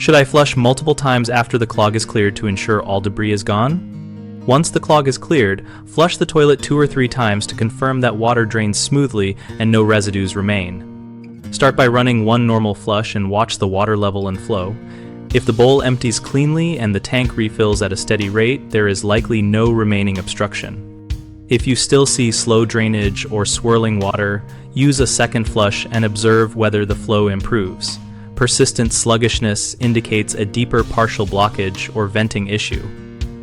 Should I flush multiple times after the clog is cleared to ensure all debris is gone? Once the clog is cleared, flush the toilet 2 or 3 times to confirm that water drains smoothly and no residues remain. Start by running one normal flush and watch the water level and flow. If the bowl empties cleanly and the tank refills at a steady rate, there is likely no remaining obstruction. If you still see slow drainage or swirling water, use a second flush and observe whether the flow improves. Persistent sluggishness indicates a deeper partial blockage or venting issue.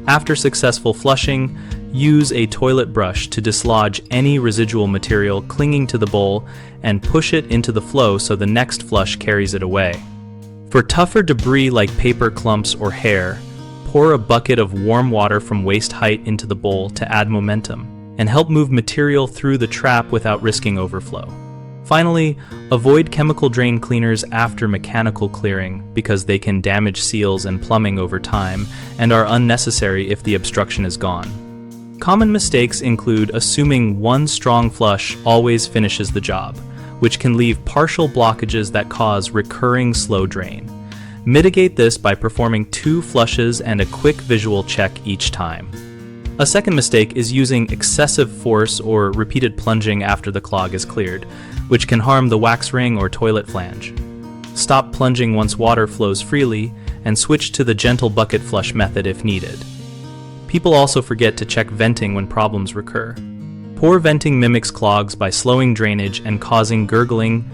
After successful flushing, use a toilet brush to dislodge any residual material clinging to the bowl and push it into the flow so the next flush carries it away. For tougher debris like paper clumps or hair, pour a bucket of warm water from waist height into the bowl to add momentum and help move material through the trap without risking overflow. Finally, avoid chemical drain cleaners after mechanical clearing because they can damage seals and plumbing over time and are unnecessary if the obstruction is gone. Common mistakes include assuming one strong flush always finishes the job, which can leave partial blockages that cause recurring slow drain. Mitigate this by performing 2 flushes and a quick visual check each time. A second mistake is using excessive force or repeated plunging after the clog is cleared, which can harm the wax ring or toilet flange. Stop plunging once water flows freely and switch to the gentle bucket flush method if needed. People also forget to check venting when problems recur. Poor venting mimics clogs by slowing drainage and causing gurgling,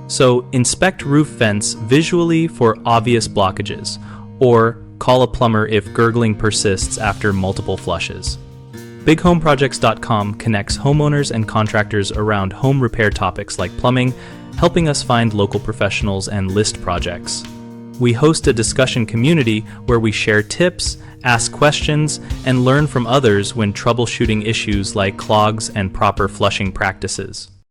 so inspect roof vents visually for obvious blockages, or call a plumber if gurgling persists after multiple flushes. BigHomeProjects.com connects homeowners and contractors around home repair topics like plumbing, helping us find local professionals and list projects. We host a discussion community where we share tips, ask questions, and learn from others when troubleshooting issues like clogs and proper flushing practices.